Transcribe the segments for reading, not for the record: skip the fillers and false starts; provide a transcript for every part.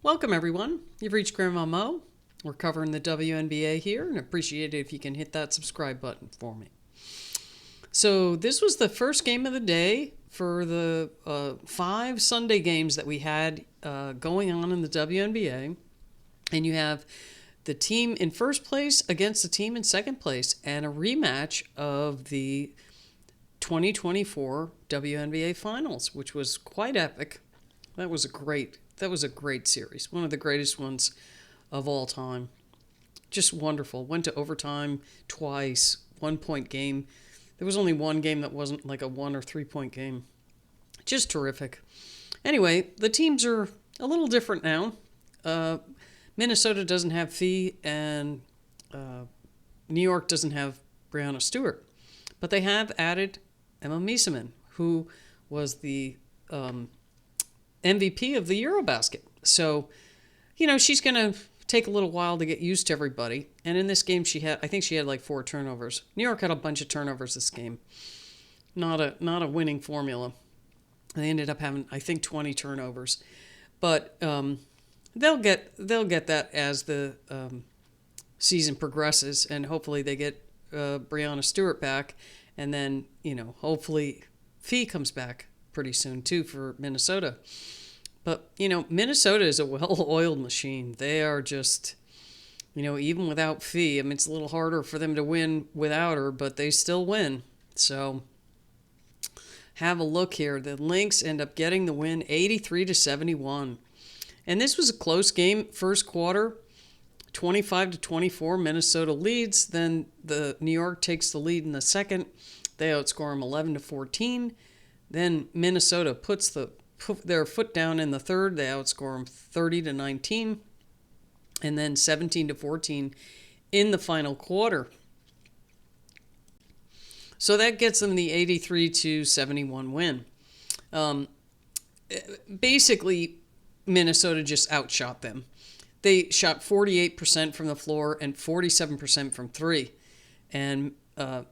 Welcome, everyone. You've reached Grandma Mo. We're covering the WNBA here, and appreciate it if you can hit that subscribe button for me. So this was the first game of the day for the 5 Sunday games that we had going on in the WNBA. And you have the team in first place against the team in second place, and a rematch of the 2024 WNBA Finals, which was quite epic. That was a great series. One of the greatest ones of all time. Just wonderful. Went to overtime twice, 1-point game. There was only one game that wasn't like a 1 or 3-point game. Just terrific. Anyway, the teams are a little different now. Minnesota doesn't have Fee, and New York doesn't have Breanna Stewart. But they have added Emma Miesemann, who was the MVP of the Eurobasket. So, she's going to take a little while to get used to everybody. And in this game, I think she had like 4 turnovers. New York had a bunch of turnovers this game. Not a winning formula. They ended up having, I think, 20 turnovers. But they'll get that as the season progresses, and hopefully they get Breanna Stewart back, and then hopefully Fee comes back pretty soon too for Minnesota. But Minnesota is a well-oiled machine. They are just, even without Fee, I mean, it's a little harder for them to win without her, but they still win. So have a look here. The Lynx end up getting the win, 83-71. And this was a close game. First quarter, 25-24, Minnesota leads. Then the New York takes the lead in the second. They outscore them 11-14. Then Minnesota puts their foot down in the third. They outscore them 30-19. And then 17-14 in the final quarter. So that gets them the 83-71 win. Basically, Minnesota just outshot them. They shot 48% from the floor and 47% from three. And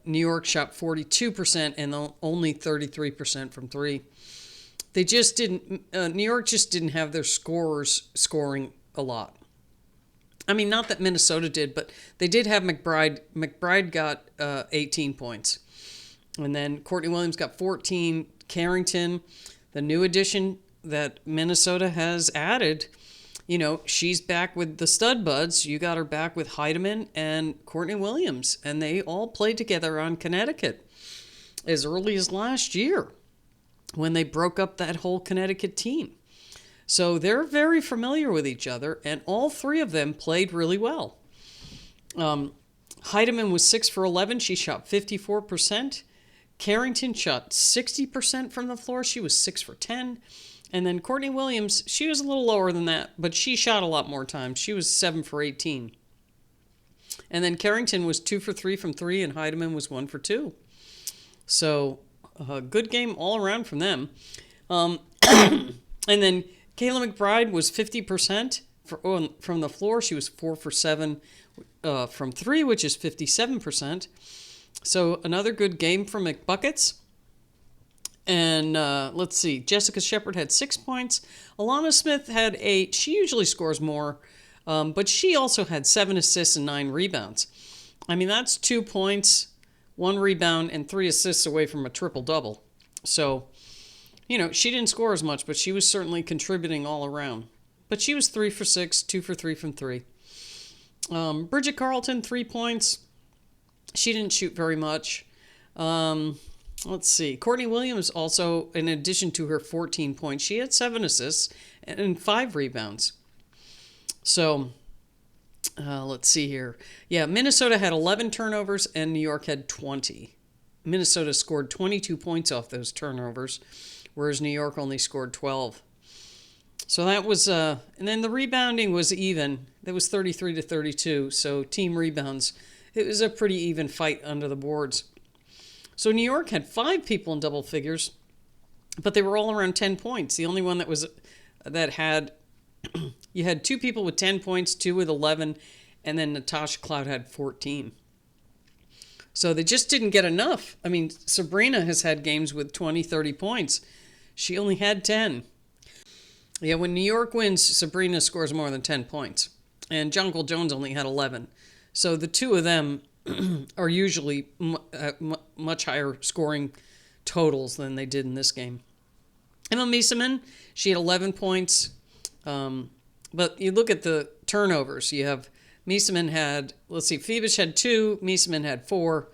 New York shot 42% and only 33% from three. They just didn't. New York just didn't have their scorers scoring a lot. I mean, not that Minnesota did, but they did have McBride. McBride got 18 points. And then Courtney Williams got 14. Carrington, the new addition that Minnesota has added, she's back with the stud buds. You got her back with Heidemann and Courtney Williams. And they all played together on Connecticut as early as last year when they broke up that whole Connecticut team. So they're very familiar with each other, and all 3 of them played really well. Heidemann was 6 for 11. She shot 54%. Carrington shot 60% from the floor. She was 6 for 10. And then Courtney Williams, she was a little lower than that, but she shot a lot more times. She was 7 for 18. And then Carrington was 2 for 3 from 3, and Heidemann was 1 for 2. So a good game all around from them. And then Kayla McBride was 50% from the floor. She was 4 for 7 from 3, which is 57%. So another good game from McBuckets. And let's see, Jessica Shepard had 6 points. Alana Smith had 8. She usually scores more, but she also had 7 assists and 9 rebounds. I mean, that's 2 points, 1 rebound, and 3 assists away from a triple-double. So, she didn't score as much, but she was certainly contributing all around. But she was 3 for 6, 2 for 3 from 3. Bridget Carlton, 3 points. She didn't shoot very much. Let's see. Courtney Williams also, in addition to her 14 points, she had 7 assists and 5 rebounds. So, let's see here. Yeah, Minnesota had 11 turnovers and New York had 20. Minnesota scored 22 points off those turnovers, whereas New York only scored 12. So that was, and then the rebounding was even. That was 33-32, so team rebounds. It was a pretty even fight under the boards. So New York had 5 people in double figures, but they were all around 10 points. The only one that had, you had 2 people with 10 points, 2 with 11, and then Natasha Cloud had 14. So they just didn't get enough. I mean, Sabrina has had games with 20, 30 points. She only had 10. Yeah, when New York wins, Sabrina scores more than 10 points. And Jonquil Jones only had 11. So the two of them are usually much higher scoring totals than they did in this game. Emma Miesemann, she had 11 points. But you look at the turnovers. You have Miesemann had, Fibish had 2, Miesemann had 4,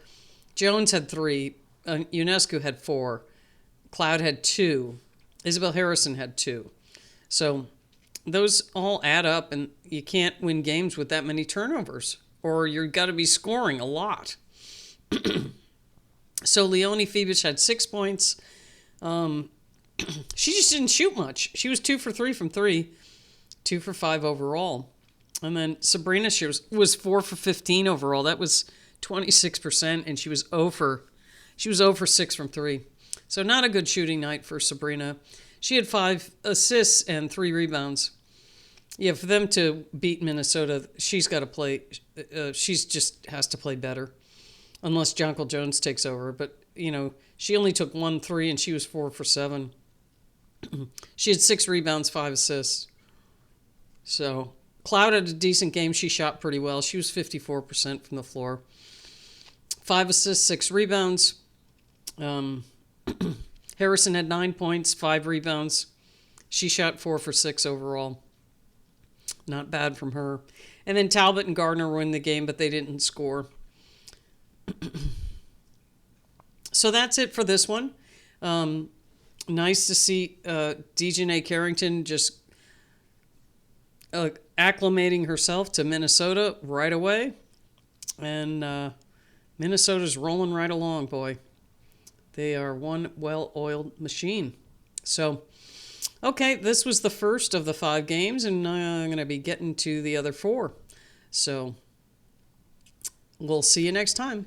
Jones had 3, Ionescu had 4, Cloud had 2, Isabel Harrison had 2. So those all add up, and you can't win games with that many turnovers, or you've got to be scoring a lot. So Leonie Fibish had 6 points. She just didn't shoot much. She was 2 for 3 from 3, 2 for 5 overall. And then Sabrina, she was 4 for 15 overall. That was 26%, and she was 0 for 6 from 3. So not a good shooting night for Sabrina. She had 5 assists and 3 rebounds. Yeah, for them to beat Minnesota, she's got to play. She's just has to play better, unless Jonquil Jones takes over. But she only took 1 3, and she was 4 for 7. She had 6 rebounds, 5 assists. So Cloud had a decent game. She shot pretty well. She was 54% from the floor. 5 assists, 6 rebounds. Harrison had 9 points, 5 rebounds. She shot 4 for 6 overall. Not bad from her. And then Talbot and Gardner won the game, but they didn't score. So that's it for this one. Nice to see Dejanay Carrington just acclimating herself to Minnesota right away. And Minnesota's rolling right along, boy. They are one well-oiled machine. So, okay, this was the first of the 5 games, and I'm going to be getting to the other 4. So, we'll see you next time.